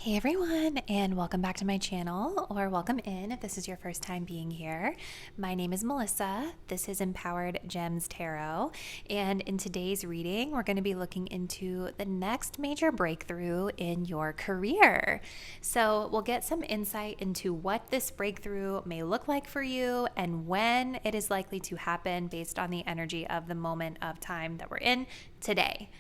Hey everyone, and welcome back to my channel, or welcome in if this is your first time being here. My name is Melissa. This is Empowered Gems Tarot, and in today's reading, we're going to be looking into the next major breakthrough in your career. So we'll get some insight into what this breakthrough may look like for you and when it is likely to happen based on the energy of the moment of time that we're in today.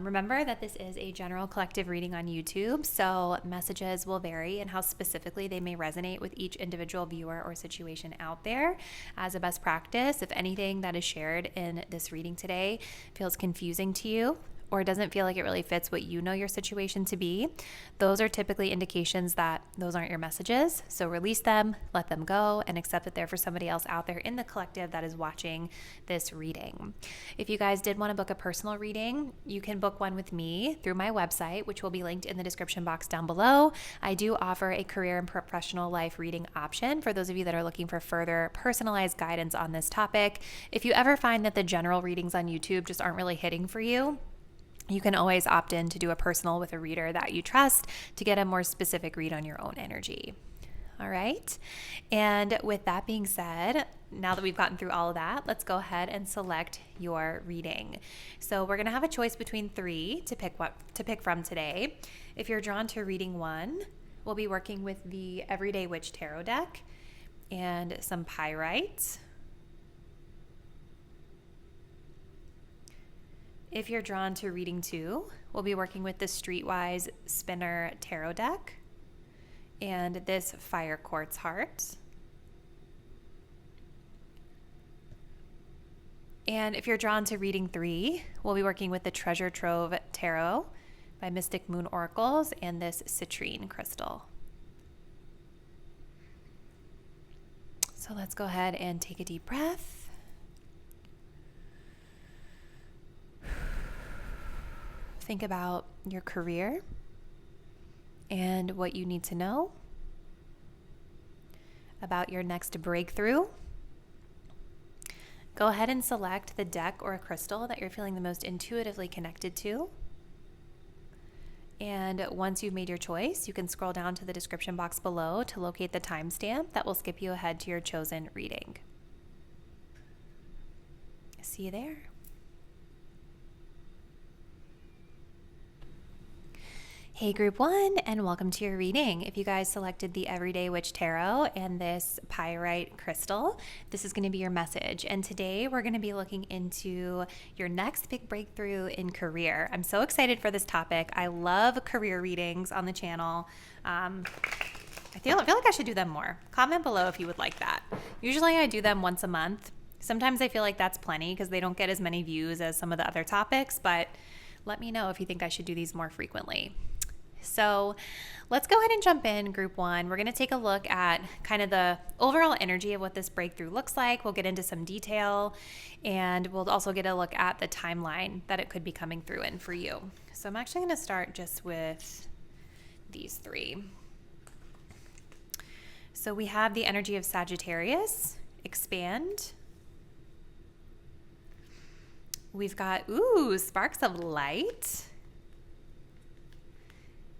Remember that this is a general collective reading on YouTube, so messages will vary in how specifically they may resonate with each individual viewer or situation out there. As a best practice, if anything that is shared in this reading today feels confusing to you, or doesn't feel like it really fits what you know your situation to be, those are typically indications that those aren't your messages. So release them, let them go, and accept that they're for somebody else out there in the collective that is watching this reading. If you guys did want to book a personal reading, you can book one with me through my website, which will be linked in the description box down below. I do offer a career and professional life reading option for those of you that are looking for further personalized guidance on this topic. If you ever find that the general readings on YouTube just aren't really hitting for you, you can always opt in to do a personal with a reader that you trust to get a more specific read on your own energy. All right. And with that being said, now that we've gotten through all of that, let's go ahead and select your reading. So we're going to have a choice between three to pick from today. If you're drawn to reading one, we'll be working with the Everyday Witch Tarot deck and some pyrite. If you're drawn to reading two, we'll be working with the Streetwise Spinner Tarot deck and this Fire Quartz Heart. And if you're drawn to reading three, we'll be working with the Treasure Trove Tarot by Mystic Moon Oracles and this Citrine Crystal. So let's go ahead and take a deep breath. Think about your career and what you need to know about your next breakthrough. Go ahead and select the deck or a crystal that you're feeling the most intuitively connected to. And once you've made your choice, you can scroll down to the description box below to locate the timestamp that will skip you ahead to your chosen reading. See you there. Hey group one, and welcome to your reading. If you guys selected the Everyday Witch Tarot and this pyrite crystal, this is going to be your message. And today we're going to be looking into your next big breakthrough in career. I'm so excited for this topic. I love career readings on the channel. I feel like I should do them more. Comment below if you would like that. Usually I do them once a month. Sometimes I feel like that's plenty because they don't get as many views as some of the other topics, but let me know if you think I should do these more frequently. So let's go ahead and jump in, group one. We're going to take a look at kind of the overall energy of what this breakthrough looks like. We'll get into some detail, and we'll also get a look at the timeline that it could be coming through in for you. So I'm actually going to start just with these three. So we have the energy of Sagittarius, expand. We've got, sparks of light.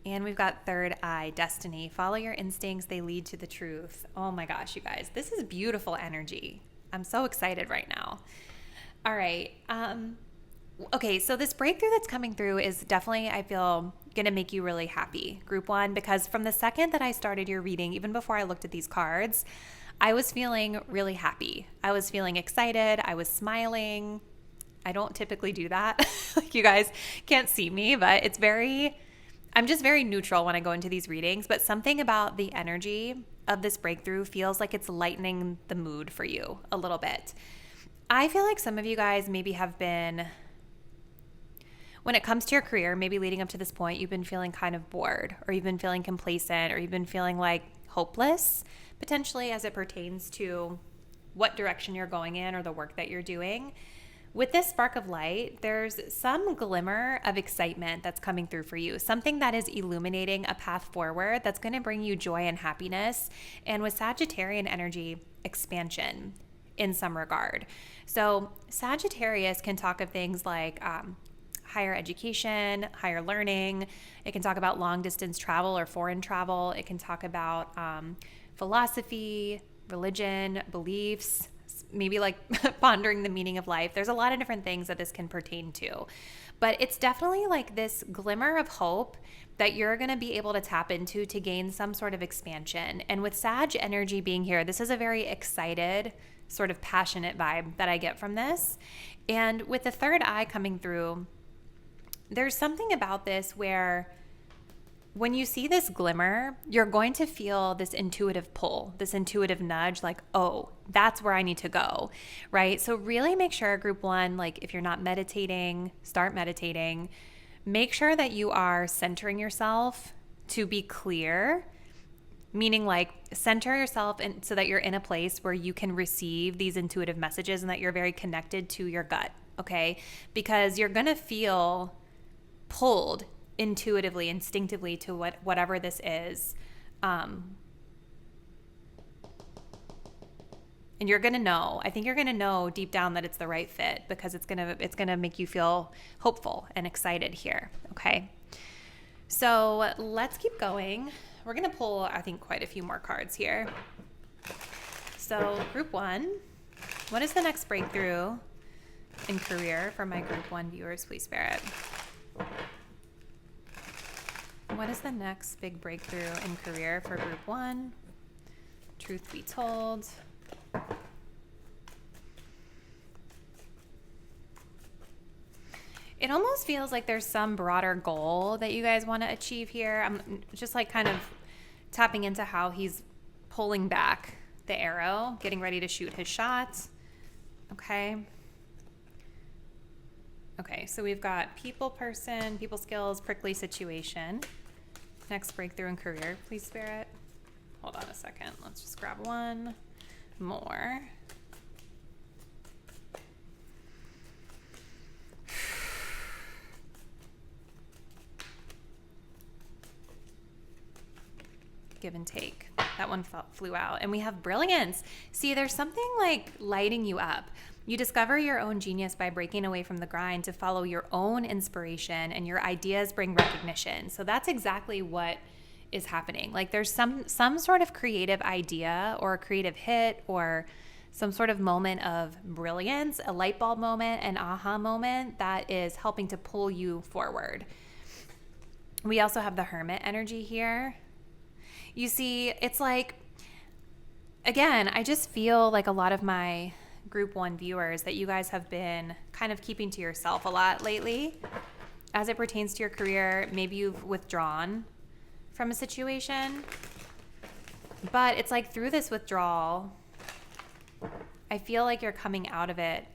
And we've got third eye, destiny. Follow your instincts, they lead to the truth. Oh my gosh, you guys, this is beautiful energy. I'm so excited right now. All right. Okay, so this breakthrough that's coming through is definitely, I feel, going to make you really happy, group one, because from the second that I started your reading, even before I looked at these cards, I was feeling really happy. I was feeling excited. I was smiling. I don't typically do that. Like, you guys can't see me, but I'm just very neutral when I go into these readings, but something about the energy of this breakthrough feels like it's lightening the mood for you a little bit. I feel like some of you guys maybe have been, when it comes to your career, maybe leading up to this point, you've been feeling kind of bored, or you've been feeling complacent, or you've been feeling like hopeless, potentially as it pertains to what direction you're going in or the work that you're doing. With this spark of light, there's some glimmer of excitement that's coming through for you, something that is illuminating a path forward that's going to bring you joy and happiness. And with Sagittarian energy, expansion in some regard. So Sagittarius can talk of things like higher education, higher learning. It can talk about long distance travel or foreign travel. It can talk about philosophy, religion, beliefs, maybe like pondering the meaning of life. There's a lot of different things that this can pertain to. But it's definitely like this glimmer of hope that you're going to be able to tap into to gain some sort of expansion. And with Sag energy being here, this is a very excited, sort of passionate vibe that I get from this. And with the third eye coming through, there's something about this where when you see this glimmer, you're going to feel this intuitive pull, this intuitive nudge, like, oh, that's where I need to go, right? So really make sure, group one, like if you're not meditating, start meditating. Make sure that you are centering yourself to be clear, meaning like center yourself so that you're in a place where you can receive these intuitive messages and that you're very connected to your gut, okay? Because you're going to feel pulled intuitively, instinctively to whatever this is. And you're going to know, I think you're going to know deep down that it's the right fit because it's going to make you feel hopeful and excited here. Okay. So let's keep going. We're going to pull, I think, quite a few more cards here. So group one, what is the next breakthrough in career for my group one viewers, please, Spirit? What is the next big breakthrough in career for group one? Truth be told. It almost feels like there's some broader goal that you guys want to achieve here. I'm just like kind of tapping into how he's pulling back the arrow, getting ready to shoot his shot. Okay. Okay, so we've got people person, people skills, prickly situation. Next breakthrough in career, please, Spirit. Hold on a second. Let's just grab one more. Give and take. That one flew out. And we have brilliance. See, there's something like lighting you up. You discover your own genius by breaking away from the grind to follow your own inspiration, and your ideas bring recognition. So that's exactly what is happening. Like there's some sort of creative idea or a creative hit or some sort of moment of brilliance, a light bulb moment, an aha moment that is helping to pull you forward. We also have the Hermit energy here. You see, it's like, again, I just feel like a lot of my group one viewers that you guys have been kind of keeping to yourself a lot lately as it pertains to your career. Maybe you've withdrawn from a situation, but it's like through this withdrawal, I feel like you're coming out of it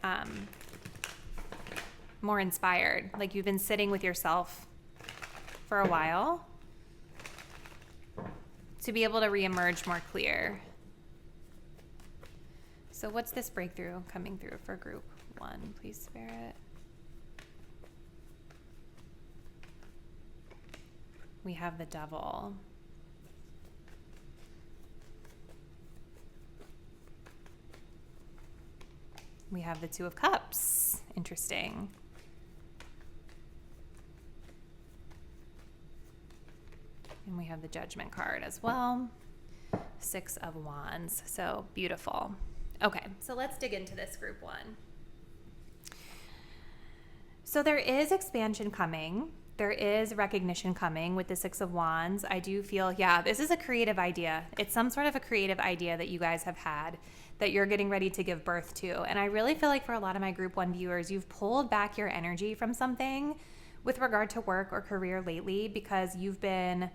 more inspired. Like you've been sitting with yourself for a while to be able to reemerge more clear. So what's this breakthrough coming through for group one, please, Spirit? We have the Devil. We have the Two of Cups. Interesting. And we have the Judgment card as well. Six of Wands. So beautiful. Okay, so let's dig into this group one. So there is expansion coming. There is recognition coming with the Six of Wands. I do feel, yeah, this is a creative idea. It's some sort of a creative idea that you guys have had that you're getting ready to give birth to. And I really feel like for a lot of my group one viewers, you've pulled back your energy from something with regard to work or career lately because you've been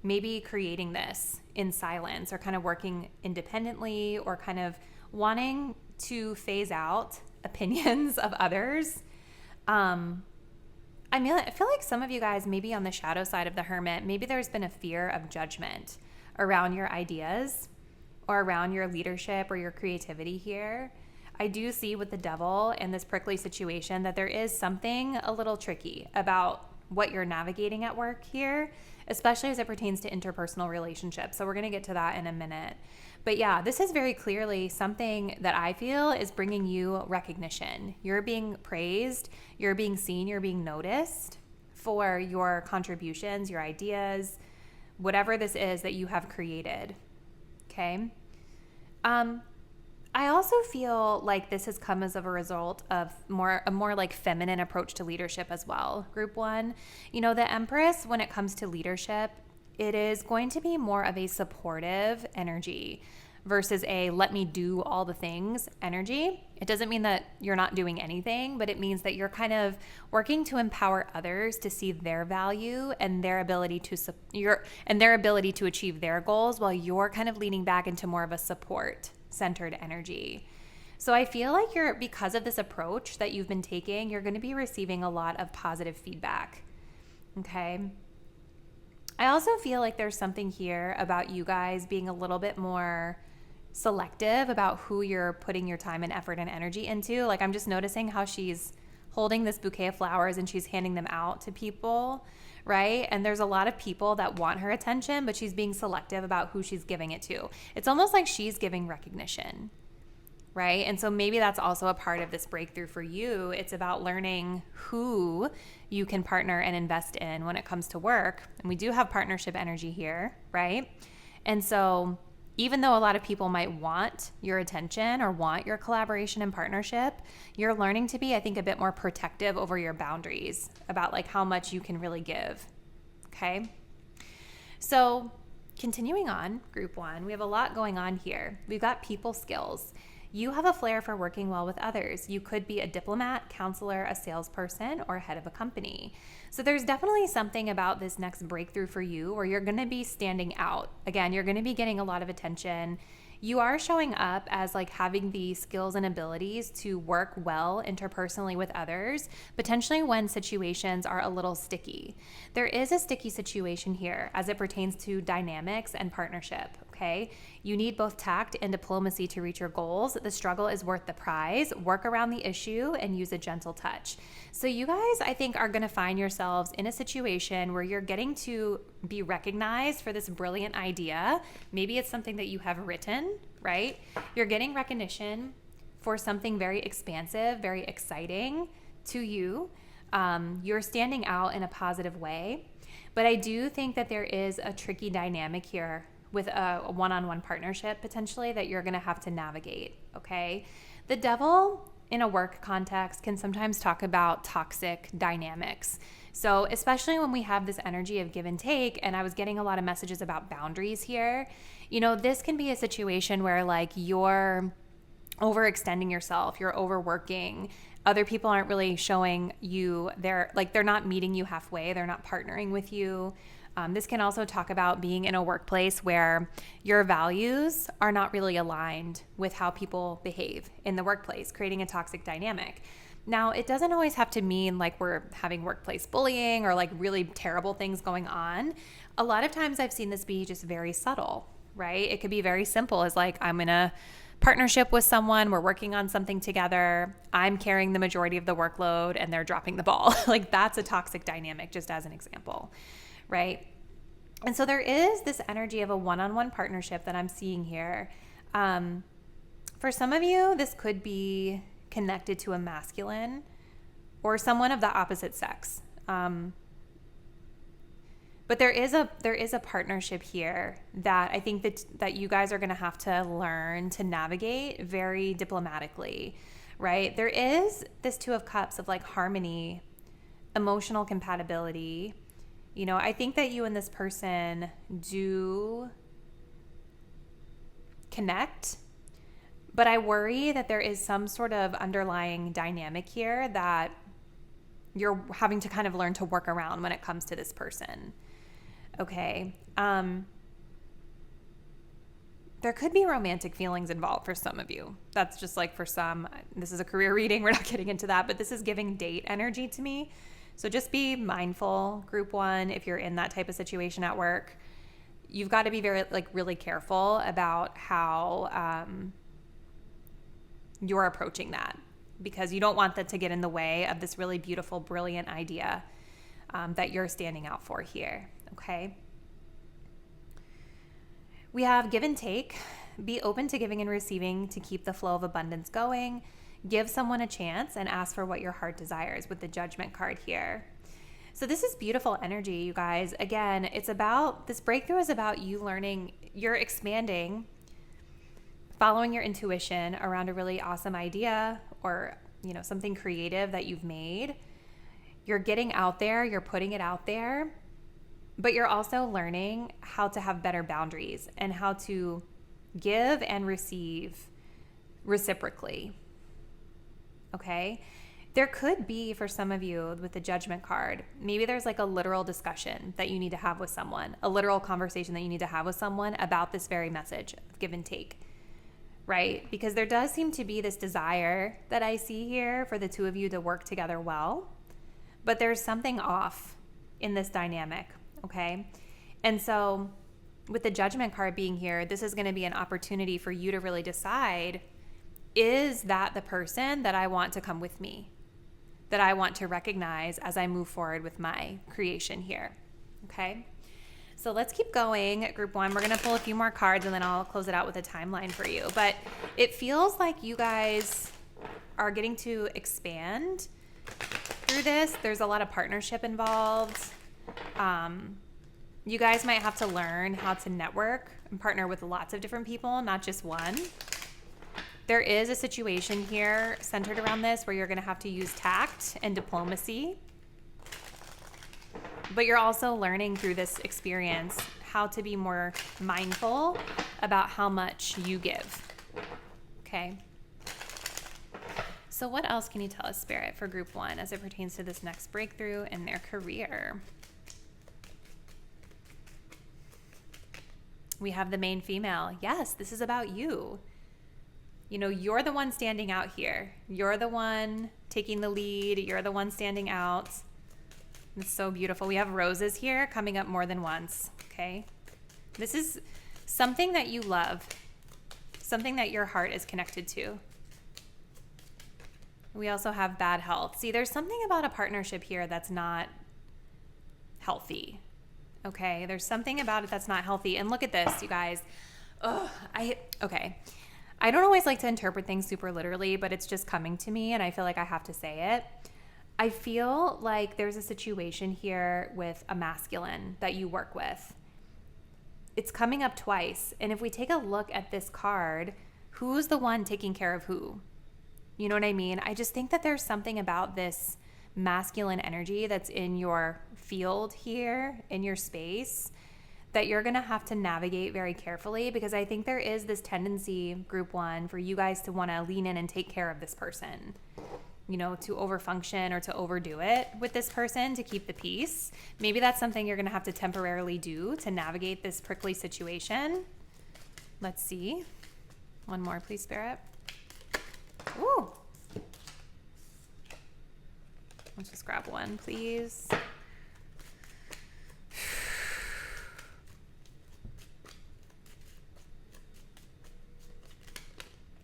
maybe creating this in silence or kind of working independently or kind of wanting to phase out opinions of others. I feel like some of you guys maybe on the shadow side of the Hermit, maybe there's been a fear of judgment around your ideas or around your leadership or your creativity here. I do see with the Devil and this prickly situation that there is something a little tricky about what you're navigating at work here, especially as it pertains to interpersonal relationships. So we're going to get to that in a minute. But yeah, this is very clearly something that I feel is bringing you recognition. You're being praised, you're being seen, you're being noticed for your contributions, your ideas, whatever this is that you have created. Okay? I also feel like this has come as a result of a more like feminine approach to leadership as well. Group 1, the Empress, when it comes to leadership, it is going to be more of a supportive energy versus a let me do all the things energy. It doesn't mean that you're not doing anything, but it means that you're kind of working to empower others to see their value and their ability to achieve their goals, while you're kind of leaning back into more of a support-centered energy. So I feel like because of this approach that you've been taking, you're going to be receiving a lot of positive feedback. Okay? I also feel like there's something here about you guys being a little bit more selective about who you're putting your time and effort and energy into. Like, I'm just noticing how she's holding this bouquet of flowers and she's handing them out to people, right? And there's a lot of people that want her attention, but she's being selective about who she's giving it to. It's almost like she's giving recognition, right? And so maybe that's also a part of this breakthrough for you. It's about learning who you can partner and invest in when it comes to work. And we do have partnership energy here, right? And so even though a lot of people might want your attention or want your collaboration and partnership, you're learning to be, I think, a bit more protective over your boundaries about like how much you can really give. Okay? So continuing on, Group 1, we have a lot going on here. We've got people skills. You have a flair for working well with others. You could be a diplomat, counselor, a salesperson, or head of a company. So there's definitely something about this next breakthrough for you where you're going to be standing out. Again, you're going to be getting a lot of attention. You are showing up as like having the skills and abilities to work well interpersonally with others, potentially when situations are a little sticky. There is a sticky situation here as it pertains to dynamics and partnership, okay? You need both tact and diplomacy to reach your goals. The struggle is worth the prize. Work around the issue and use a gentle touch. So you guys, I think, are going to find yourselves in a situation where you're getting to be recognized for this brilliant idea. Maybe it's something that you have written, right? You're getting recognition for something very expansive, very exciting to you. You're standing out in a positive way. But I do think that there is a tricky dynamic here with a one-on-one partnership potentially that you're going to have to navigate, okay? The devil in a work context can sometimes talk about toxic dynamics. So especially when we have this energy of give and take, and I was getting a lot of messages about boundaries here, this can be a situation where like you're overextending yourself, you're overworking. Other people aren't really showing you they're not meeting you halfway, they're not partnering with you. This can also talk about being in a workplace where your values are not really aligned with how people behave in the workplace, creating a toxic dynamic. Now, it doesn't always have to mean like we're having workplace bullying or like really terrible things going on. A lot of times I've seen this be just very subtle, right? It could be very simple as like I'm in a partnership with someone, we're working on something together, I'm carrying the majority of the workload and they're dropping the ball. Like that's a toxic dynamic, just as an example, right? And so there is this energy of a one-on-one partnership that I'm seeing here. For some of you, this could be connected to a masculine or someone of the opposite sex. But there is a partnership here that I think that you guys are going to have to learn to navigate very diplomatically, right? There is this Two of Cups of like harmony, emotional compatibility. I think that you and this person do connect, but I worry that there is some sort of underlying dynamic here that you're having to kind of learn to work around when it comes to this person. Okay. There could be romantic feelings involved for some of you. That's just like for some, this is a career reading. We're not getting into that, but this is giving date energy to me. So just be mindful, Group 1, if you're in that type of situation at work. You've got to be really careful about how you're approaching that, because you don't want that to get in the way of this really beautiful, brilliant idea. that you're standing out for here, okay? We have give and take. Be open to giving and receiving to keep the flow of abundance going. Give someone a chance and ask for what your heart desires with the Judgment card here. So this is beautiful energy, you guys. Again, this breakthrough is about you learning, you're expanding, following your intuition around a really awesome idea or, something creative that you've made. You're getting out there, you're putting it out there, but you're also learning how to have better boundaries and how to give and receive reciprocally. Okay? There could be, for some of you with the Judgment card, maybe there's like a literal discussion that you need to have with someone, a literal conversation that you need to have with someone about this very message of give and take, right? Because there does seem to be this desire that I see here for the two of you to work together well, but there's something off in this dynamic, okay? And so with the Judgment card being here, this is going to be an opportunity for you to really decide, is that the person that I want to come with me, that I want to recognize as I move forward with my creation here, okay? So let's keep going. Group 1, we're going to pull a few more cards and then I'll close it out with a timeline for you. But it feels like you guys are getting to expand through this. There's a lot of partnership involved. You guys might have to learn how to network and partner with lots of different people, not just one. There is a situation here centered around this where you're going to have to use tact and diplomacy. But you're also learning through this experience how to be more mindful about how much you give. Okay? So what else can you tell us, Spirit, for Group 1 as it pertains to this next breakthrough in their career? We have the main female. Yes, this is about you. You're the one standing out here. You're the one taking the lead. You're the one standing out. It's so beautiful. We have roses here coming up more than once, okay? This is something that you love, something that your heart is connected to. We also have bad health. See, there's something about a partnership here that's not healthy, okay? There's something about it that's not healthy. And look at this, you guys. Okay. I don't always like to interpret things super literally, but it's just coming to me and I feel like I have to say it. I feel like there's a situation here with a masculine that you work with. It's coming up twice. And if we take a look at this card, who's the one taking care of who? You know what I mean? I just think that there's something about this masculine energy that's in your field here, in your space, that you're going to have to navigate very carefully, because I think there is this tendency, Group 1, for you guys to want to lean in and take care of this person, to overfunction or to overdo it with this person to keep the peace. Maybe that's something you're going to have to temporarily do to navigate this prickly situation. Let's see. One more, please, Spirit. Ooh. Let's just grab one, please.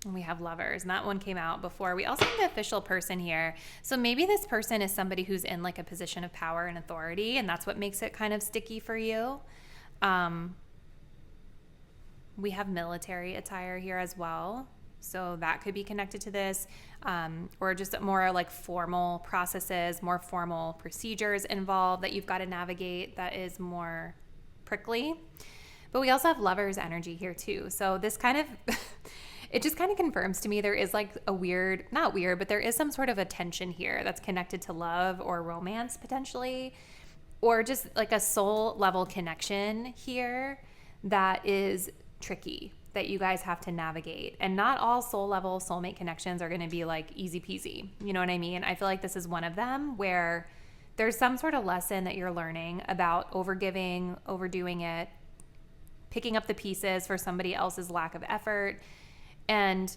And we have Lovers, and that one came out before. We also have the Official Person here. So maybe this person is somebody who's in like a position of power and authority, and that's what makes it kind of sticky for you. We have military attire here as well. So that could be connected to this, or just more like formal processes, more formal procedures involved that you've got to navigate that is more prickly. But we also have Lovers energy here too. So this kind of... It just kind of confirms to me there is like a weird, not weird, but there is some sort of a tension here that's connected to love or romance potentially, or just like a soul level connection here that is tricky, that you guys have to navigate. And not all soul level soulmate connections are going to be like easy peasy. You know what I mean? I feel like this is one of them where there's some sort of lesson that you're learning about overgiving, overdoing it, picking up the pieces for somebody else's lack of effort. And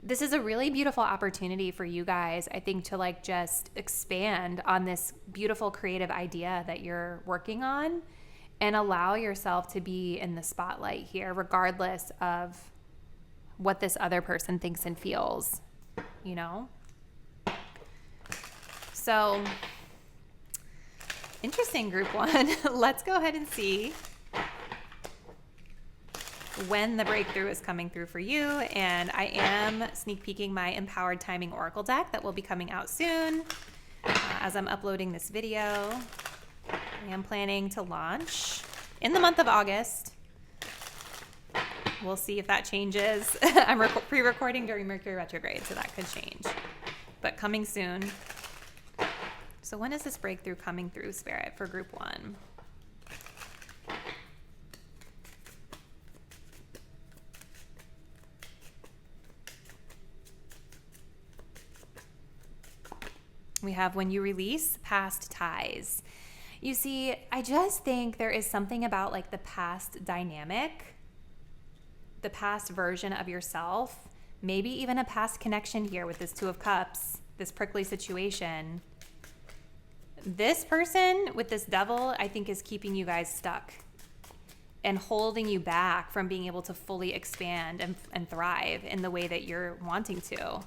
this is a really beautiful opportunity for you guys, I think, to like just expand on this beautiful creative idea that you're working on and allow yourself to be in the spotlight here, regardless of what this other person thinks and feels, So Interesting, group one. Let's go ahead and see when the breakthrough is coming through for you. And I am sneak peeking my Empowered Timing Oracle deck that will be coming out soon. As I'm uploading this video, I am planning to launch in the month of August. We'll see if that changes. I'm pre-recording during Mercury retrograde, so that could change. But coming soon. So when is this breakthrough coming through, Spirit, for group one? We have when you release past ties. You see, I just think there is something about like the past dynamic, the past version of yourself, maybe even a past connection here with this Two of Cups, this prickly situation. This person with this devil, I think, is keeping you guys stuck and holding you back from being able to fully expand and thrive in the way that you're wanting to.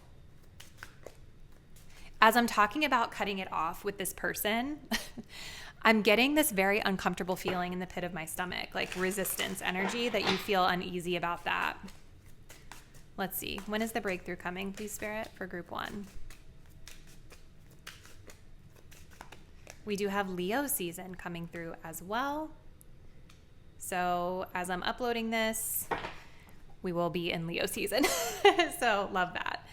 As I'm talking about cutting it off with this person, I'm getting this very uncomfortable feeling in the pit of my stomach, like resistance energy, that you feel uneasy about that. Let's see. When is the breakthrough coming, please, Spirit, for group one? We do have Leo season coming through as well. So as I'm uploading this, we will be in Leo season. So love that.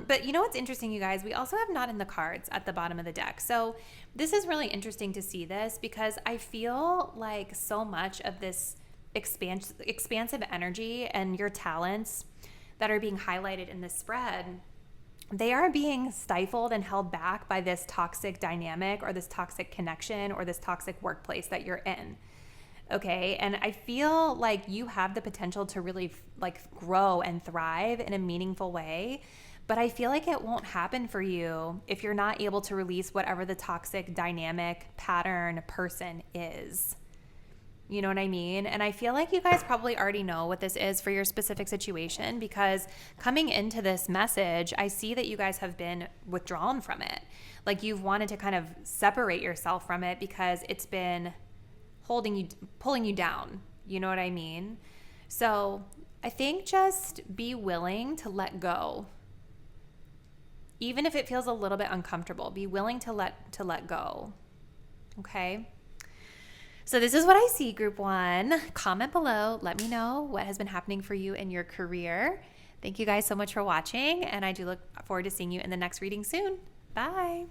But you know what's interesting, you guys? We also have Not in the Cards at the bottom of the deck. So this is really interesting to see this, because I feel like so much of this expansive energy and your talents that are being highlighted in this spread, they are being stifled and held back by this toxic dynamic or this toxic connection or this toxic workplace that you're in. Okay. And I feel like you have the potential to really like grow and thrive in a meaningful way. But I feel like it won't happen for you if you're not able to release whatever the toxic dynamic pattern person is. You know what I mean? And I feel like you guys probably already know what this is for your specific situation, because coming into this message, I see that you guys have been withdrawn from it. Like you've wanted to kind of separate yourself from it because it's been pulling you down. You know what I mean? So I think just be willing to let go. Even if it feels a little bit uncomfortable, be willing to let go. Okay? So this is what I see, group one. Comment below. Let me know what has been happening for you in your career. Thank you guys so much for watching, and I do look forward to seeing you in the next reading soon. Bye.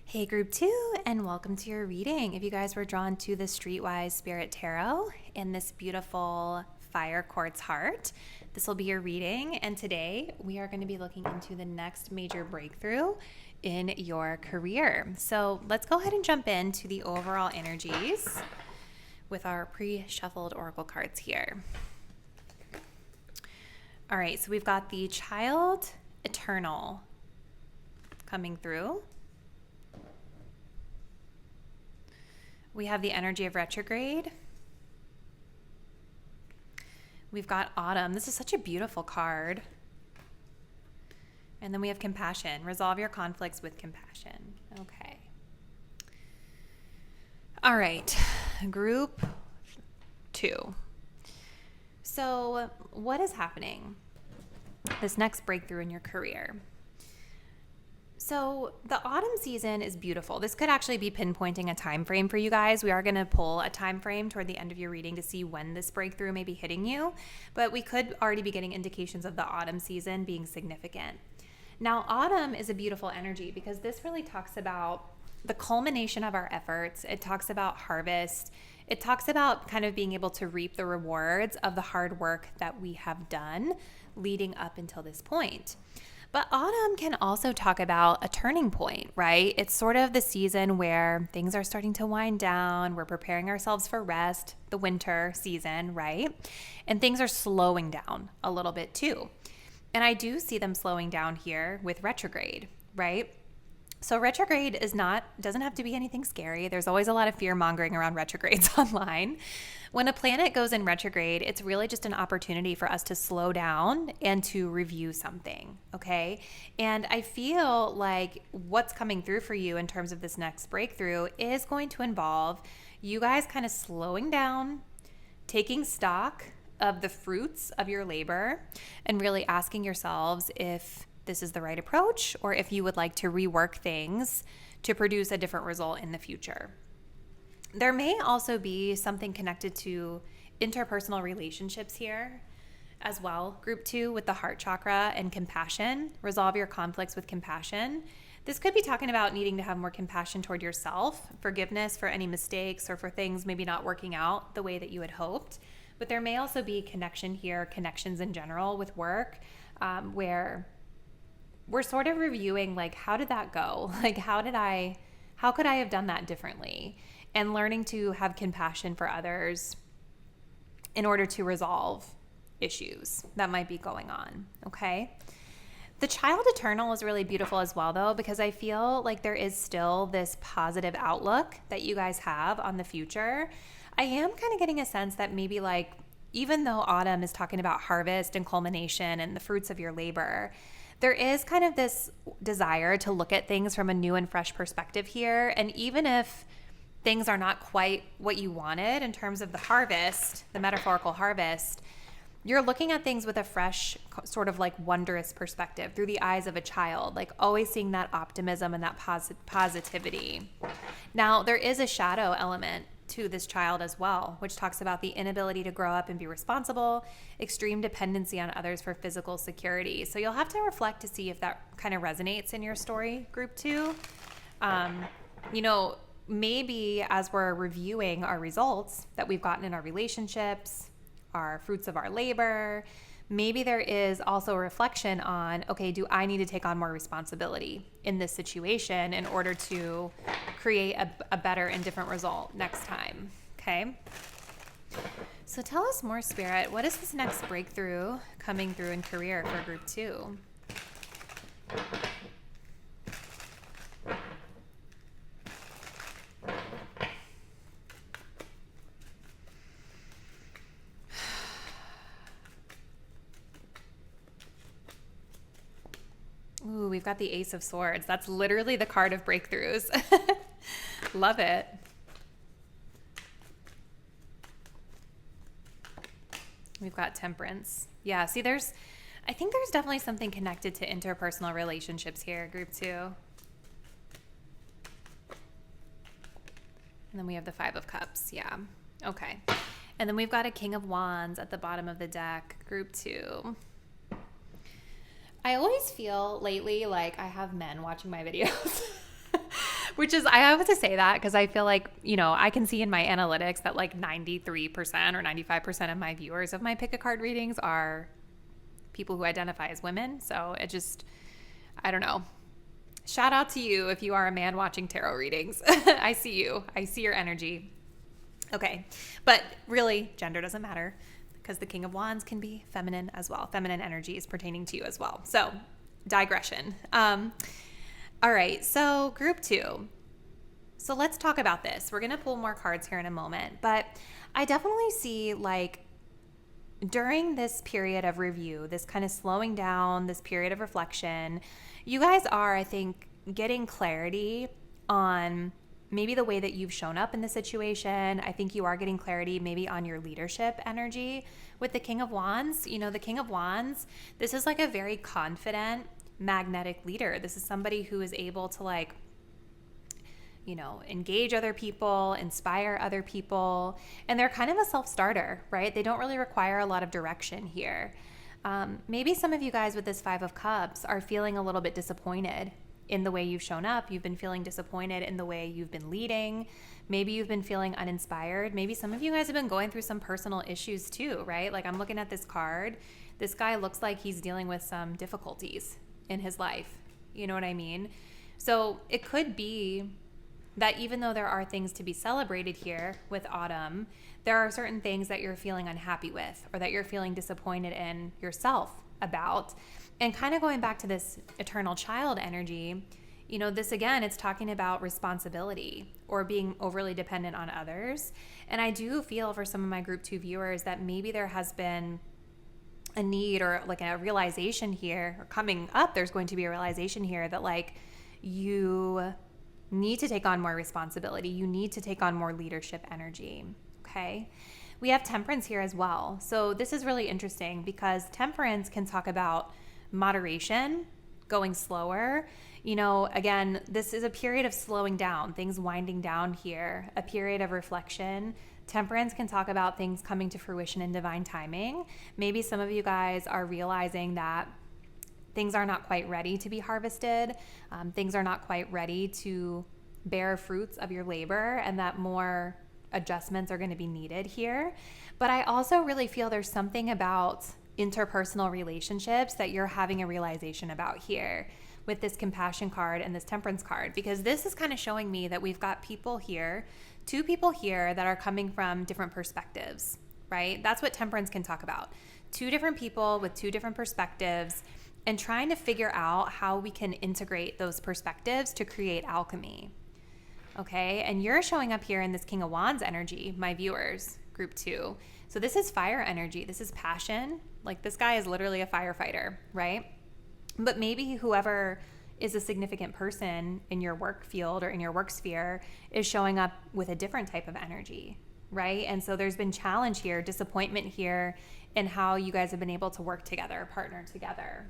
Hey, group two, and welcome to your reading. If you guys were drawn to the Streetwise Spirit Tarot in this beautiful fire quartz heart, this will be your reading. And today we are going to be looking into the next major breakthrough in your career. So let's go ahead and jump into the overall energies with our pre-shuffled oracle cards here. All right, so we've got the Child Eternal coming through. We have the energy of retrograde. We've got Autumn. This is such a beautiful card. And then we have compassion. Resolve your conflicts with compassion. Okay. All right. Group two. So what is happening? This next breakthrough in your career. So the autumn season is beautiful. This could actually be pinpointing a time frame for you guys. We are going to pull a time frame toward the end of your reading to see when this breakthrough may be hitting you, but we could already be getting indications of the autumn season being significant. Now, autumn is a beautiful energy because this really talks about the culmination of our efforts. It talks about harvest. It talks about kind of being able to reap the rewards of the hard work that we have done leading up until this point. But autumn can also talk about a turning point, right? It's sort of the season where things are starting to wind down. We're preparing ourselves for rest, the winter season, right? And things are slowing down a little bit too. And I do see them slowing down here with retrograde, right? So retrograde doesn't have to be anything scary. There's always a lot of fear mongering around retrogrades online. When a planet goes in retrograde, it's really just an opportunity for us to slow down and to review something, okay? And I feel like what's coming through for you in terms of this next breakthrough is going to involve you guys kind of slowing down, taking stock of the fruits of your labor, and really asking yourselves if this is the right approach or if you would like to rework things to produce a different result in the future. There may also be something connected to interpersonal relationships here as well. Group 2 with the heart chakra and compassion. Resolve your conflicts with compassion. This could be talking about needing to have more compassion toward yourself, forgiveness for any mistakes or for things maybe not working out the way that you had hoped. But there may also be connection here, connections in general with work, where we're sort of reviewing, like, how did that go? Like, how could I have done that differently? And learning to have compassion for others in order to resolve issues that might be going on, okay? The child eternal is really beautiful as well, though, because I feel like there is still this positive outlook that you guys have on the future. I am kind of getting a sense that maybe, like, even though autumn is talking about harvest and culmination and the fruits of your labor, there is kind of this desire to look at things from a new and fresh perspective here. And even if things are not quite what you wanted in terms of the harvest, the metaphorical harvest, you're looking at things with a fresh, sort of like wondrous perspective through the eyes of a child, like always seeing that optimism and that positivity. Now, there is a shadow element to this child as well, which talks about the inability to grow up and be responsible, extreme dependency on others for physical security. So you'll have to reflect to see if that kind of resonates in your story, group 2. Maybe as we're reviewing our results that we've gotten in our relationships, our fruits of our labor, maybe there is also a reflection on, okay, do I need to take on more responsibility in this situation in order to create a better and different result next time, okay? So tell us more, Spirit. What is this next breakthrough coming through in career for group 2? Ooh, we've got the Ace of Swords. That's literally the card of breakthroughs. Love it. We've got Temperance. Yeah, see, I think there's definitely something connected to interpersonal relationships here, group 2. And then we have the 5 of Cups. Yeah. Okay. And then we've got a King of Wands at the bottom of the deck, group 2. I always feel lately like I have men watching my videos, which is, I have to say that because I feel like, I can see in my analytics that like 93% or 95% of my viewers of my pick a card readings are people who identify as women. So I don't know. Shout out to you if you are a man watching tarot readings. I see you. I see your energy. Okay. But really, gender doesn't matter, because the King of Wands can be feminine as well. Feminine energy is pertaining to you as well. So, digression. All right, so group 2. So let's talk about this. We're going to pull more cards here in a moment, but I definitely see, like, during this period of review, this kind of slowing down, this period of reflection, you guys are, I think, getting clarity on maybe the way that you've shown up in the situation. I think you are getting clarity maybe on your leadership energy with the King of Wands. The King of Wands, this is like a very confident, magnetic leader. This is somebody who is able to engage other people, inspire other people, and they're kind of a self-starter, right? They don't really require a lot of direction here. Maybe some of you guys with this 5 of Cups are feeling a little bit disappointed in the way you've shown up. You've been feeling disappointed in the way you've been leading. Maybe you've been feeling uninspired. Maybe some of you guys have been going through some personal issues too, right? Like, I'm looking at this card. This guy looks like he's dealing with some difficulties in his life. You know what I mean? So it could be that even though there are things to be celebrated here with autumn, there are certain things that you're feeling unhappy with or that you're feeling disappointed in yourself about. And kind of going back to this eternal child energy, this again, it's talking about responsibility or being overly dependent on others. And I do feel for some of my group 2 viewers that maybe there has been a need or like a realization here, or coming up, there's going to be a realization here that like you need to take on more responsibility. You need to take on more leadership energy. Okay. We have temperance here as well. So this is really interesting because temperance can talk about moderation, going slower. You know, again, this is a period of slowing down, things winding down here, a period of reflection. Temperance can talk about things coming to fruition in divine timing. Maybe some of you guys are realizing that things are not quite ready to be harvested. Things are not quite ready to bear fruits of your labor, and that more adjustments are going to be needed here. But I also really feel there's something about interpersonal relationships that you're having a realization about here with this compassion card and this temperance card, because this is kind of showing me that we've got people here, 2 people here that are coming from different perspectives, right? That's what temperance can talk about. 2 different people with 2 different perspectives and trying to figure out how we can integrate those perspectives to create alchemy. Okay, and you're showing up here in this King of Wands energy, my viewers, group 2. So this is fire energy. This is passion. Like this guy is literally a firefighter, right? But maybe whoever is a significant person in your work field or in your work sphere is showing up with a different type of energy, right? And so there's been challenge here, disappointment here in how you guys have been able to work together, partner together.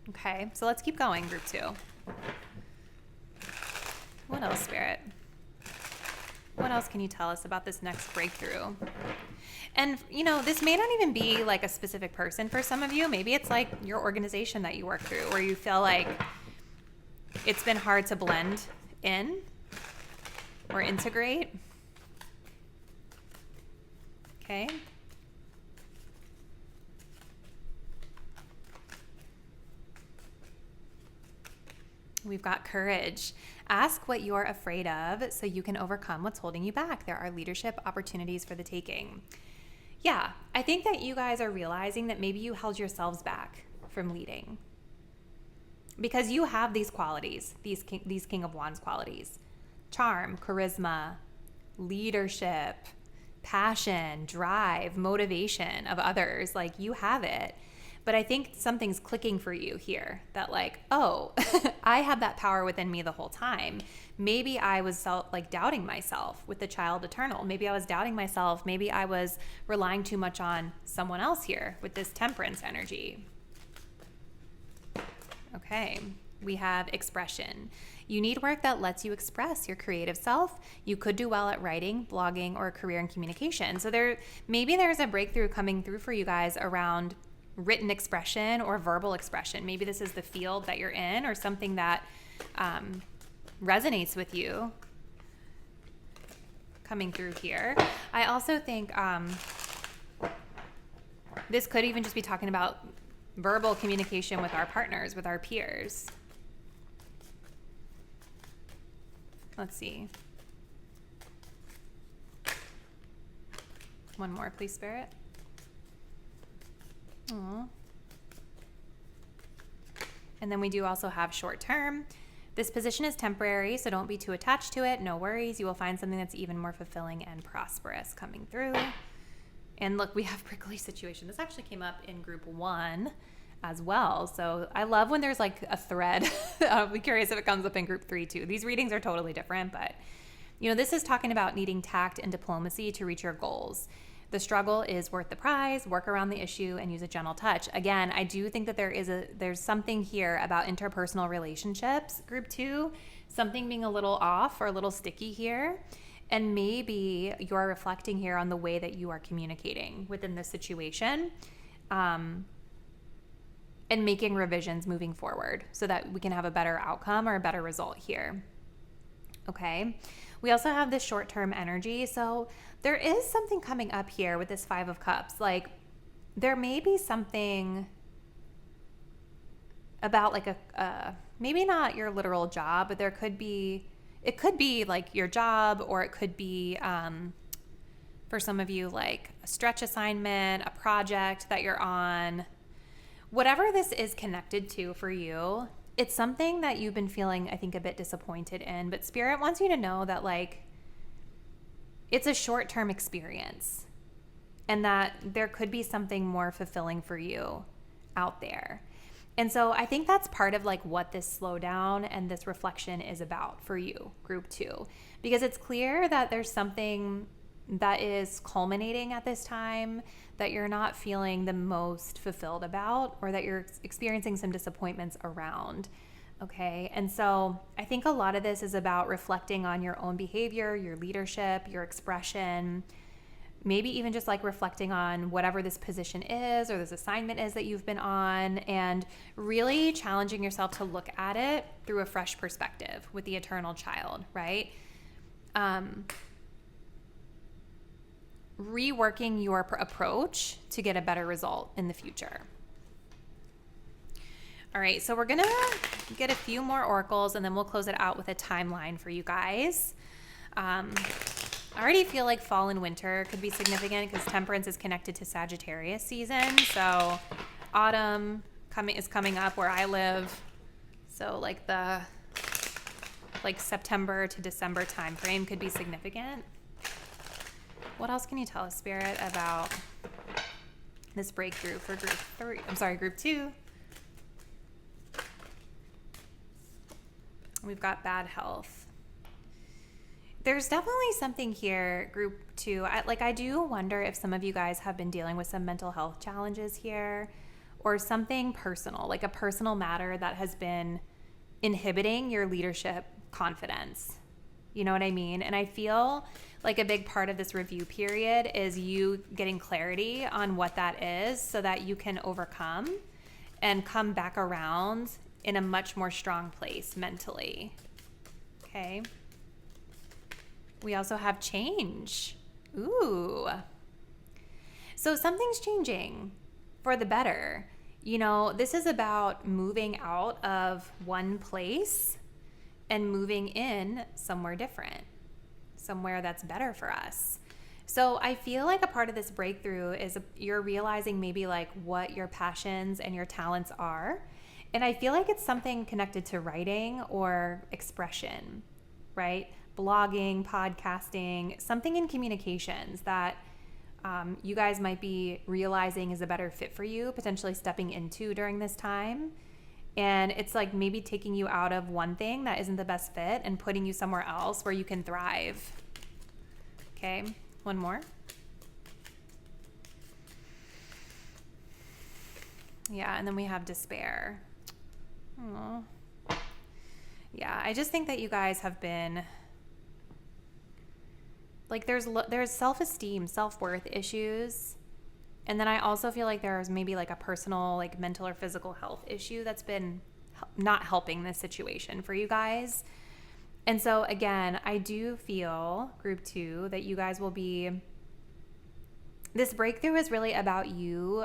Okay, so let's keep going, group 2. What else, Spirit? What else can you tell us about this next breakthrough? And, you know, this may not even be like a specific person for some of you. Maybe it's like your organization that you work through where you feel like it's been hard to blend in or integrate. Okay. We've got courage. Ask what you're afraid of so you can overcome what's holding you back. There are leadership opportunities for the taking. Yeah, I think that you guys are realizing that maybe you held yourselves back from leading because you have these qualities, these King of Wands qualities: charm, charisma, leadership, passion, drive, motivation of others. Like, you have it. But I think something's clicking for you here that like, oh, I had that power within me the whole time. Maybe I was doubting myself with the child eternal. Maybe I was doubting myself. Maybe I was relying too much on someone else here with this temperance energy. Okay, we have expression. You need work that lets you express your creative self. You could do well at writing, blogging, or a career in communication. So maybe there's a breakthrough coming through for you guys around written expression or verbal expression. Maybe this is the field that you're in or something that resonates with you coming through here. I also think this could even just be talking about verbal communication with our partners, with our peers. Let's see. One more, please, Spirit. Aww. And then we do also have short term. This position is temporary, so don't be too attached to it. No worries. You will find something that's even more fulfilling and prosperous coming through. And look, we have prickly situation. This actually came up in group 1 as well. So I love when there's like a thread. I'll be curious if it comes up in group 3 too. These readings are totally different, but you know, this is talking about needing tact and diplomacy to reach your goals. The struggle is worth the prize. Work around the issue and use a gentle touch. Again, I do think that there's something here about interpersonal relationships, group 2, something being a little off or a little sticky here. And maybe you're reflecting here on the way that you are communicating within this situation, and making revisions moving forward so that we can have a better outcome or a better result here. Okay. We also have this short-term energy. So there is something coming up here with this 5 of Cups. Like, there may be something about like maybe not your literal job, but it could be like your job, or it could be, for some of you, like a stretch assignment, a project that you're on. Whatever this is connected to for you, it's something that you've been feeling, I think, a bit disappointed in, but Spirit wants you to know that like it's a short-term experience and that there could be something more fulfilling for you out there. And so I think that's part of like what this slowdown and this reflection is about for you, group 2, because it's clear that there's something that is culminating at this time that you're not feeling the most fulfilled about, or that you're experiencing some disappointments around. Okay. And so I think a lot of this is about reflecting on your own behavior, your leadership, your expression, maybe even just like reflecting on whatever this position is or this assignment is that you've been on, and really challenging yourself to look at it through a fresh perspective with the eternal child, right? Reworking your approach to get a better result in the future. All right, so we're going to get a few more oracles and then we'll close it out with a timeline for you guys. I already feel like fall and winter could be significant because Temperance is connected to Sagittarius season. So autumn is coming up where I live. So like the September to December time frame could be significant. What else can you tell us, Spirit, about this breakthrough for group 2? We've got bad health. There's definitely something here, group 2. I do wonder if some of you guys have been dealing with some mental health challenges here, or something personal, like a personal matter that has been inhibiting your leadership confidence. You know what I mean? And I feel like a big part of this review period is you getting clarity on what that is so that you can overcome and come back around in a much more strong place mentally. Okay. We also have change. Ooh. So something's changing for the better. You know, this is about moving out of one place and moving in somewhere different, somewhere that's better for us. So I feel like a part of this breakthrough is you're realizing maybe like what your passions and your talents are. And I feel like it's something connected to writing or expression, right? Blogging, podcasting, something in communications that you guys might be realizing is a better fit for you, potentially stepping into during this time. And it's like maybe taking you out of one thing that isn't the best fit and putting you somewhere else where you can thrive. Okay, one more. Yeah, and then we have despair. Aww. Yeah, I just think that you guys have been like there's self-esteem, self-worth issues. And then I also feel like there's maybe like a personal, like mental or physical health issue that's been not helping this situation for you guys. And so again, I do feel, group 2, that you guys will be, this breakthrough is really about you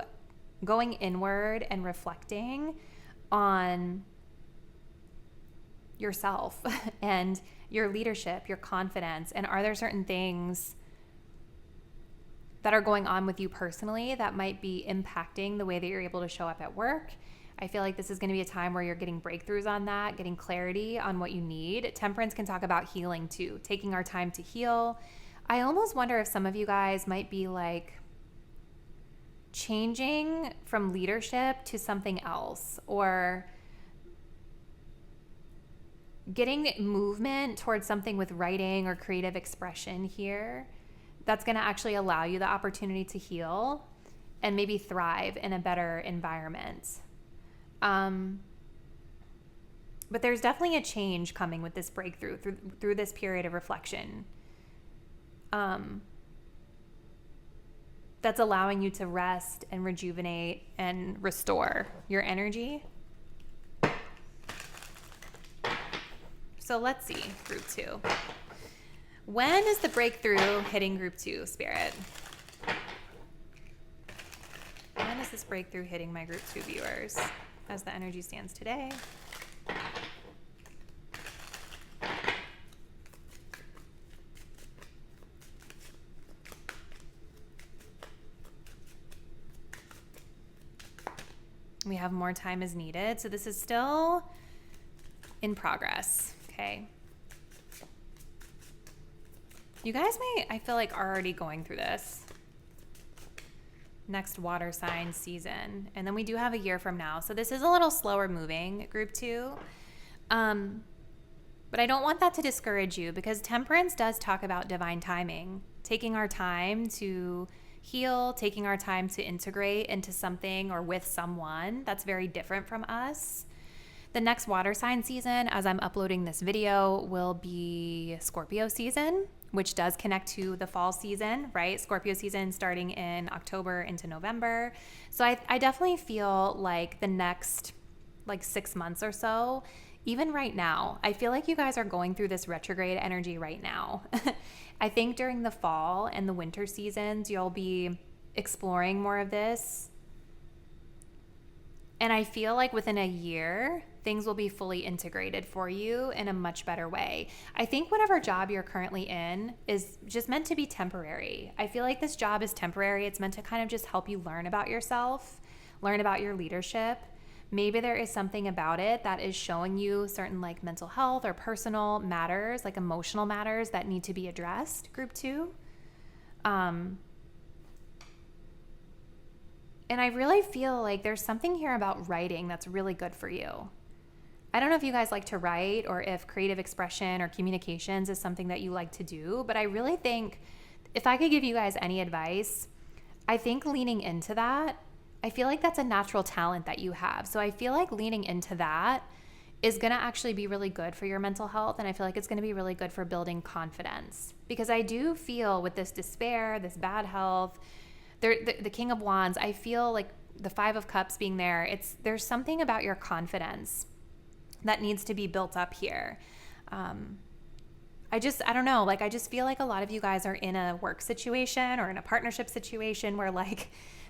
going inward and reflecting on yourself and your leadership, your confidence, and are there certain things that are going on with you personally that might be impacting the way that you're able to show up at work. I feel like this is going to be a time where you're getting breakthroughs on that, getting clarity on what you need. Temperance can talk about healing too, taking our time to heal. I almost wonder if some of you guys might be like changing from leadership to something else, or getting movement towards something with writing or creative expression here that's going to actually allow you the opportunity to heal and maybe thrive in a better environment. But there's definitely a change coming with this breakthrough through this period of reflection. That's allowing you to rest and rejuvenate and restore your energy. So let's see, group 2. When is the breakthrough hitting group 2, Spirit? When is this breakthrough hitting my group 2 viewers as the energy stands today? We have more time as needed. So this is still in progress. Okay. You guys I feel like, are already going through this. Next water sign season. And then we do have a year from now. So this is a little slower moving, group 2. But I don't want that to discourage you, because temperance does talk about divine timing, taking our time to heal, taking our time to integrate into something or with someone that's very different from us. The next water sign season, as I'm uploading this video, will be Scorpio season, which does connect to the fall season, right? Scorpio season starting in October into November. So I definitely feel like the next 6 months or so, even right now, I feel like you guys are going through this retrograde energy right now. I think during the fall and the winter seasons, you'll be exploring more of this. And I feel like within a year, things will be fully integrated for you in a much better way. I think whatever job you're currently in is just meant to be temporary. I feel like this job is temporary. It's meant to kind of just help you learn about yourself, learn about your leadership. Maybe there is something about it that is showing you certain mental health or personal matters, emotional matters that need to be addressed, group 2. And I really feel like there's something here about writing that's really good for you. I don't know if you guys like to write or if creative expression or communications is something that you like to do, but I really think if I could give you guys any advice, I think leaning into that, I feel like that's a natural talent that you have. So I feel like leaning into that is going to actually be really good for your mental health. And I feel like it's going to be really good for building confidence, because I do feel with this despair, this bad health, the King of Wands, I feel like the 5 of Cups being there's something about your confidence that needs to be built up here. I don't know, I just feel like a lot of you guys are in a work situation or in a partnership situation where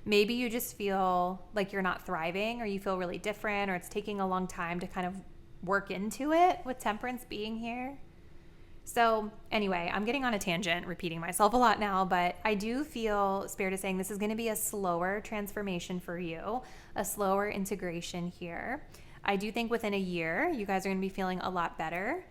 maybe you just feel like you're not thriving, or you feel really different, or it's taking a long time to kind of work into it with temperance being here. So anyway, I'm getting on a tangent, repeating myself a lot now, but I do feel Spirit is saying this is going to be a slower transformation for you, a slower integration here. I do think within a year, you guys are going to be feeling a lot better.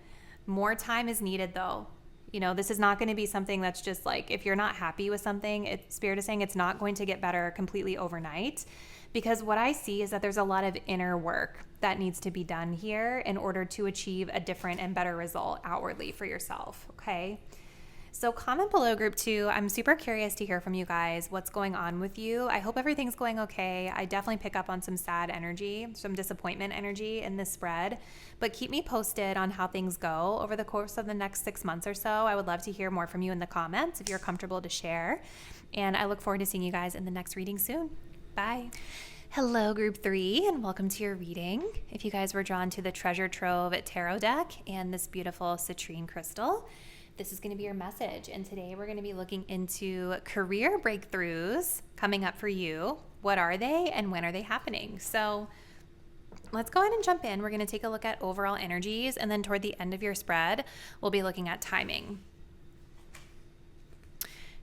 More time is needed though. This is not going to be something that's just if you're not happy with something, Spirit is saying it's not going to get better completely overnight, because what I see is that there's a lot of inner work that needs to be done here in order to achieve a different and better result outwardly for yourself, okay? So comment below, group 2. I'm super curious to hear from you guys. What's going on with you? I hope everything's going okay. I definitely pick up on some sad energy, some disappointment energy in this spread, but keep me posted on how things go over the course of the next 6 months or so. I would love to hear more from you in the comments if you're comfortable to share. And I look forward to seeing you guys in the next reading soon. Bye. Hello, group 3, and welcome to your reading. If you guys were drawn to the Treasure Trove Tarot deck and this beautiful citrine crystal, this is going to be your message. And today we're going to be looking into career breakthroughs coming up for you. What are they and when are they happening? So let's go ahead and jump in. We're going to take a look at overall energies, and then toward the end of your spread, we'll be looking at timing.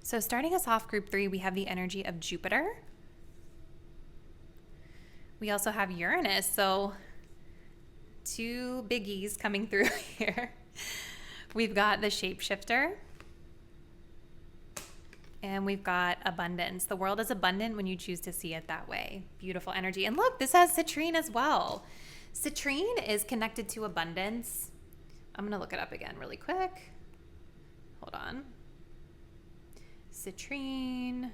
So starting us off, group 3, we have the energy of Jupiter. We also have Uranus, so 2 biggies coming through here. We've got the shapeshifter, and we've got abundance. The world is abundant when you choose to see it that way. Beautiful energy. And look, this has citrine as well. Citrine is connected to abundance. I'm going to look it up again really quick. Hold on. Citrine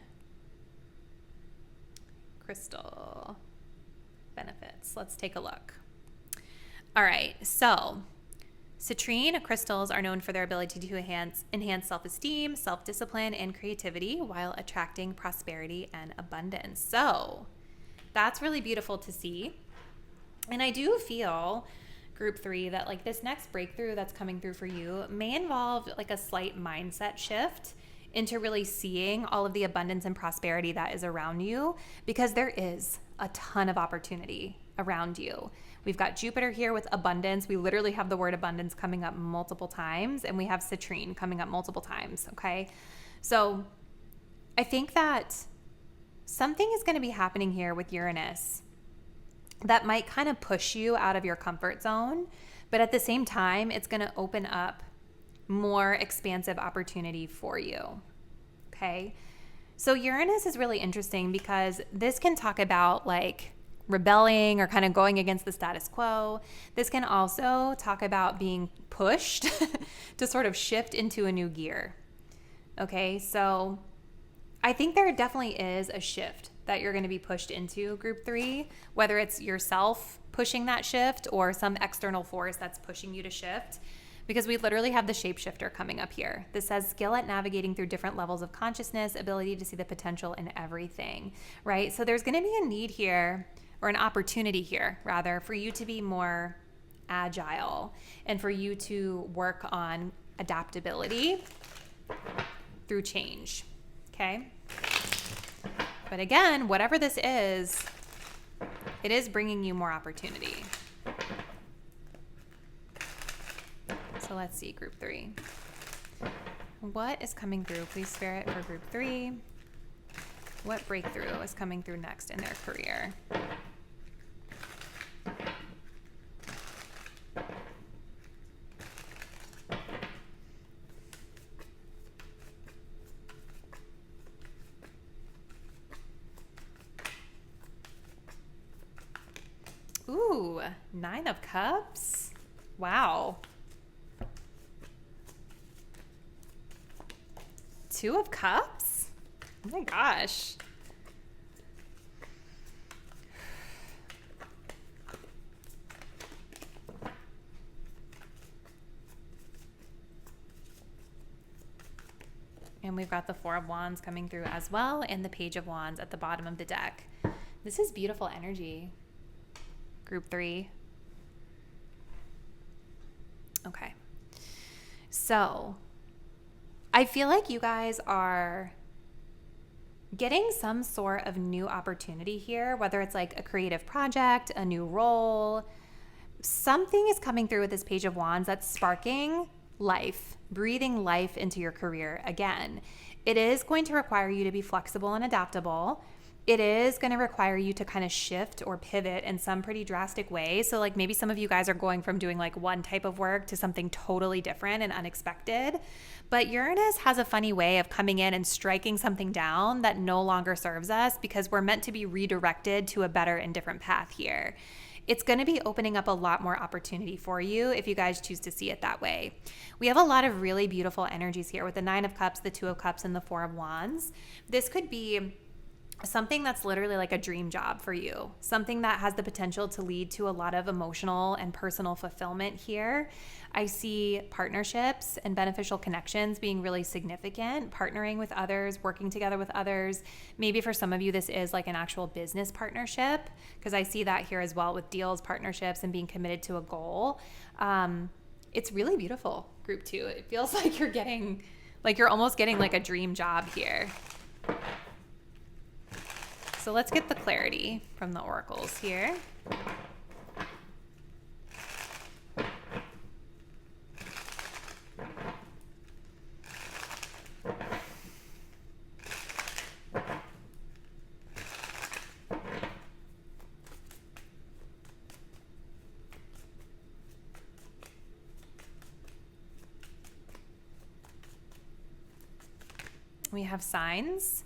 crystal benefits. Let's take a look. All right, so citrine crystals are known for their ability to enhance self-esteem, self-discipline, and creativity while attracting prosperity and abundance. So that's really beautiful to see. And I do feel, group 3, that this next breakthrough that's coming through for you may involve a slight mindset shift into really seeing all of the abundance and prosperity that is around you, because there is a ton of opportunity around you. We've got Jupiter here with abundance. We literally have the word abundance coming up multiple times, and we have citrine coming up multiple times, okay? So I think that something is going to be happening here with Uranus that might kind of push you out of your comfort zone, But at the same time, it's going to open up more expansive opportunity for you. Okay. So Uranus is really interesting because this can talk about like rebelling or kind of going against the status quo. This can also talk about being pushed to sort of shift into a new gear. Okay. So I think there definitely is a shift that you're going to be pushed into, group 3, whether it's yourself pushing that shift or some external force that's pushing you to shift. Because we literally have the shapeshifter coming up here. This says skill at navigating through different levels of consciousness, ability to see the potential in everything, right? So there's going to be a need here, or an opportunity here, rather, for you to be more agile and for you to work on adaptability through change, okay? But again, whatever this is, it is bringing you more opportunity. So let's see, group 3. What is coming through? Please Spirit for group 3. What breakthrough is coming through next in their career? Ooh, 9 of Cups. Wow. 2 of Cups? Oh my gosh. And we've got the 4 of Wands coming through as well, and the Page of Wands at the bottom of the deck. This is beautiful energy. Group 3. Okay. So I feel like you guys are getting some sort of new opportunity here, whether it's like a creative project, a new role. Something is coming through with this Page of Wands that's sparking life, breathing life into your career again. It is going to require you to be flexible and adaptable. It is going to require you to kind of shift or pivot in some pretty drastic ways. So like maybe some of you guys are going from doing like one type of work to something totally different and unexpected. But Uranus has a funny way of coming in and striking something down that no longer serves us because we're meant to be redirected to a better and different path here. It's going to be opening up a lot more opportunity for you if you guys choose to see it that way. We have a lot of really beautiful energies here with the 9 of Cups, the 2 of Cups, and the 4 of Wands. This could be something that's literally like a dream job for you, something that has the potential to lead to a lot of emotional and personal fulfillment here. I see partnerships and beneficial connections being really significant, partnering with others, working together with others. Maybe for some of you, this is like an actual business partnership, because I see that here as well with deals, partnerships, and being committed to a goal. It's really beautiful, group 2. It feels like you're almost getting like a dream job here. So let's get the clarity from the oracles here. We have signs.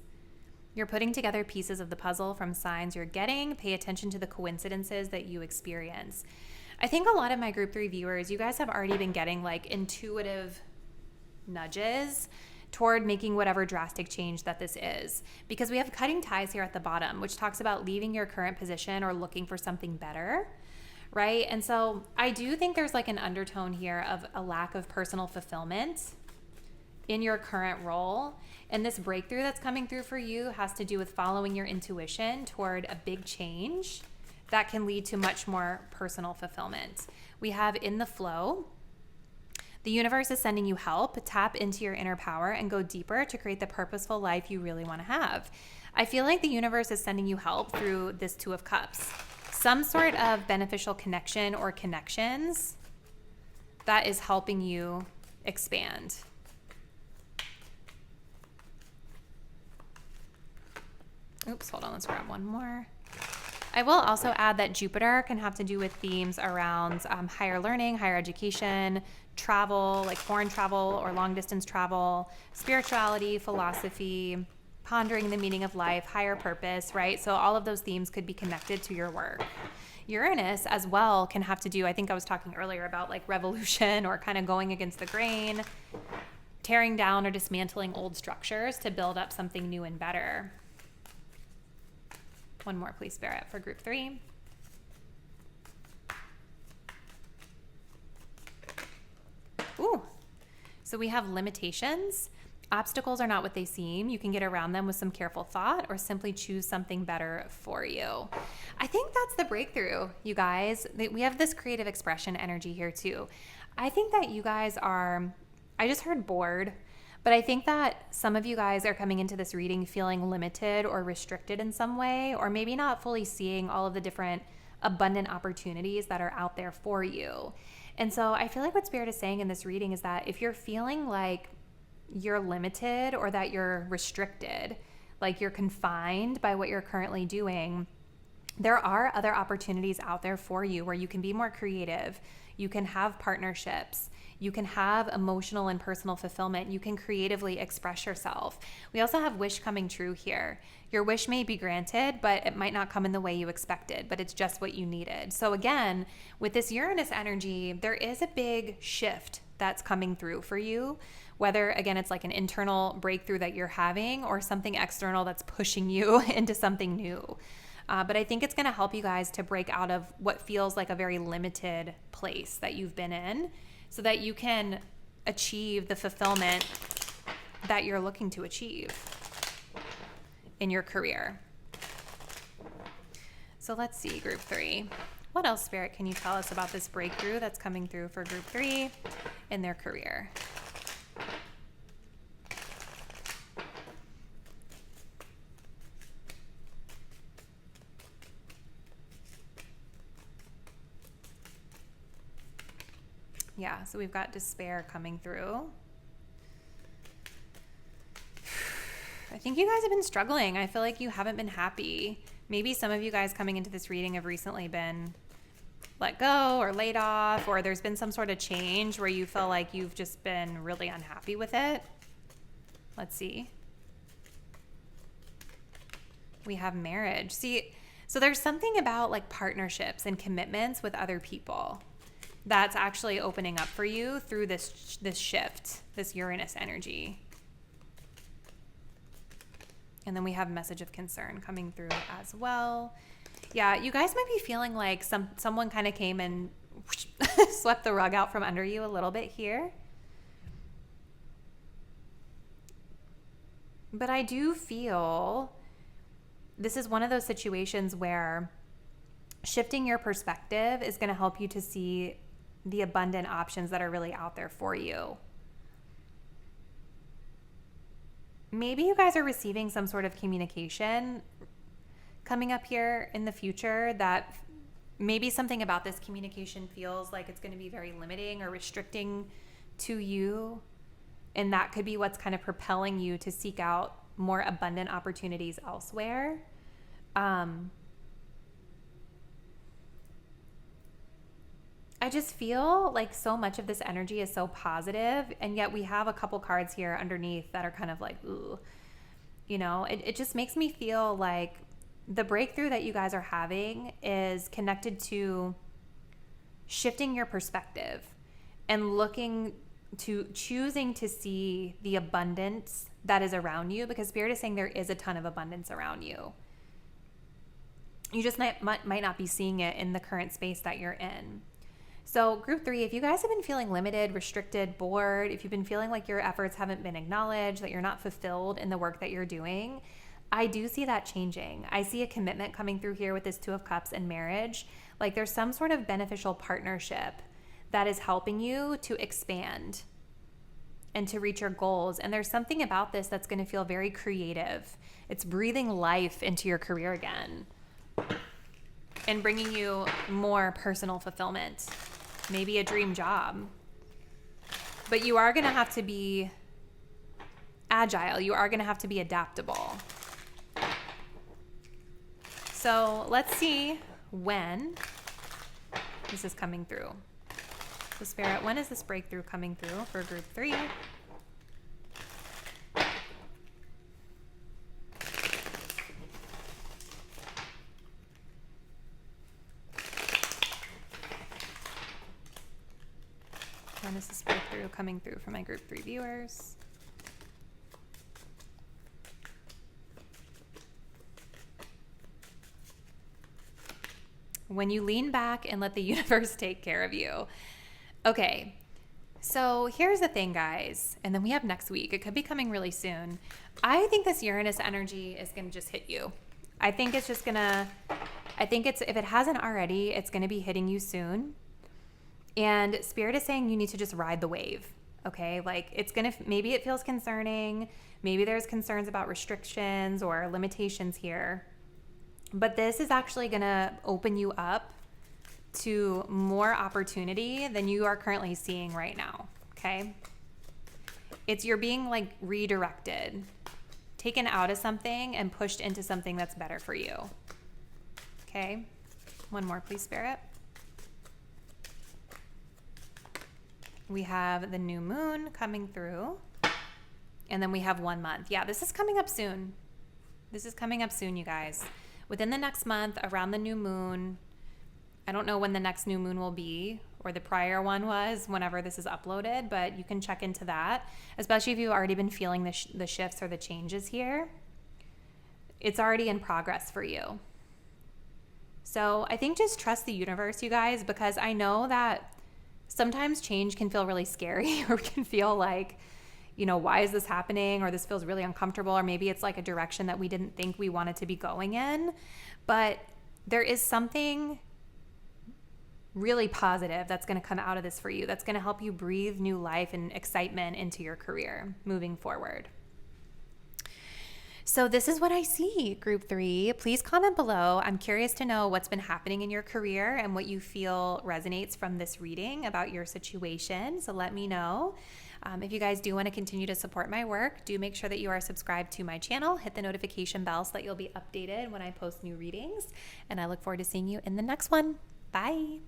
You're putting together pieces of the puzzle from signs you're getting. Pay attention to the coincidences that you experience. I think a lot of my group 3 viewers, you guys have already been getting like intuitive nudges toward making whatever drastic change that this is. Because we have cutting ties here at the bottom, which talks about leaving your current position or looking for something better, right? And so I do think there's like an undertone here of a lack of personal fulfillment in your current role. And this breakthrough that's coming through for you has to do with following your intuition toward a big change that can lead to much more personal fulfillment. We have in the flow, the universe is sending you help. Tap into your inner power and go deeper to create the purposeful life you really want to have. I feel like the universe is sending you help through this 2 of Cups. Some sort of beneficial connection or connections that is helping you expand. Oops, hold on, let's grab one more. I will also add that Jupiter can have to do with themes around higher learning, higher education, travel, like foreign travel or long distance travel, spirituality, philosophy, pondering the meaning of life, higher purpose, right? So all of those themes could be connected to your work. Uranus as well can have to do, I think I was talking earlier about like revolution or kind of going against the grain, tearing down or dismantling old structures to build up something new and better. One more, please, Spirit, for group 3. Ooh, so we have limitations. Obstacles are not what they seem. You can get around them with some careful thought or simply choose something better for you. I think that's the breakthrough, you guys. We have this creative expression energy here too. I think that you guys are, I just heard bored, but I think that some of you guys are coming into this reading feeling limited or restricted in some way, or maybe not fully seeing all of the different abundant opportunities that are out there for you. And so I feel like what Spirit is saying in this reading is that if you're feeling like you're limited or that you're restricted, like you're confined by what you're currently doing, there are other opportunities out there for you where you can be more creative. You can have partnerships. You can have emotional and personal fulfillment. You can creatively express yourself. We also have wish coming true here. Your wish may be granted, but it might not come in the way you expected, but it's just what you needed. So again, with this Uranus energy, there is a big shift that's coming through for you, whether, again, it's like an internal breakthrough that you're having or something external that's pushing you into something new. But I think it's going to help you guys to break out of what feels like a very limited place that you've been in so that you can achieve the fulfillment that you're looking to achieve in your career. So let's see, group 3. What else, Spirit, can you tell us about this breakthrough that's coming through for group 3 in their career? Yeah, so we've got despair coming through. I think you guys have been struggling. I feel like you haven't been happy. Maybe some of you guys coming into this reading have recently been let go or laid off, or there's been some sort of change where you feel like you've just been really unhappy with it. Let's see. We have marriage. See, so there's something about like partnerships and commitments with other people that's actually opening up for you through this shift, this Uranus energy. And then we have message of concern coming through as well. Yeah, you guys might be feeling like someone kind of came and swept the rug out from under you a little bit here. But I do feel this is one of those situations where shifting your perspective is going to help you to see the abundant options that are really out there for you. Maybe you guys are receiving some sort of communication coming up here in the future that maybe something about this communication feels like it's going to be very limiting or restricting to you. And that could be what's kind of propelling you to seek out more abundant opportunities elsewhere. I just feel like so much of this energy is so positive, and yet we have a couple cards here underneath that are kind of like, ooh, you know, it just makes me feel like the breakthrough that you guys are having is connected to shifting your perspective and looking to choosing to see the abundance that is around you, because Spirit is saying there is a ton of abundance around you. You just might not be seeing it in the current space that you're in. So group 3, if you guys have been feeling limited, restricted, bored, if you've been feeling like your efforts haven't been acknowledged, that you're not fulfilled in the work that you're doing, I do see that changing. I see a commitment coming through here with this 2 of Cups and marriage. Like there's some sort of beneficial partnership that is helping you to expand and to reach your goals. And there's something about this that's going to feel very creative. It's breathing life into your career again and bringing you more personal fulfillment. Maybe a dream job. But you are going to have to be agile. You are going to have to be adaptable. So let's see when this is coming through. So Spirit, when is this breakthrough coming through for group 3? When is this breakthrough coming through for my group 3 viewers? When you lean back and let the universe take care of you. Okay, so here's the thing, guys, and then we have next week. It could be coming really soon. I think this Uranus energy is going to just hit you. I think it's just going to, if it hasn't already, it's going to be hitting you soon. And Spirit is saying you need to just ride the wave, okay? Like it's going to, maybe it feels concerning. Maybe there's concerns about restrictions or limitations here. But this is actually going to open you up to more opportunity than you are currently seeing right now, okay? You're being like redirected, taken out of something and pushed into something that's better for you, okay? One more, please, Spirit. We have the new moon coming through, and then we have 1 month. Yeah, this is coming up soon. This is coming up soon, you guys. Within the next month, around the new moon. I don't know when the next new moon will be, or the prior one was, whenever this is uploaded, but you can check into that, especially if you've already been feeling the shifts or the changes here. It's already in progress for you. So I think just trust the universe, you guys, because I know that sometimes change can feel really scary or can feel like, you know, why is this happening? Or this feels really uncomfortable. Or maybe it's like a direction that we didn't think we wanted to be going in. But there is something really positive that's going to come out of this for you. That's going to help you breathe new life and excitement into your career moving forward. So this is what I see, group 3. Please comment below. I'm curious to know what's been happening in your career and what you feel resonates from this reading about your situation. So let me know. If you guys do want to continue to support my work, do make sure that you are subscribed to my channel. Hit the notification bell so that you'll be updated when I post new readings. And I look forward to seeing you in the next one. Bye.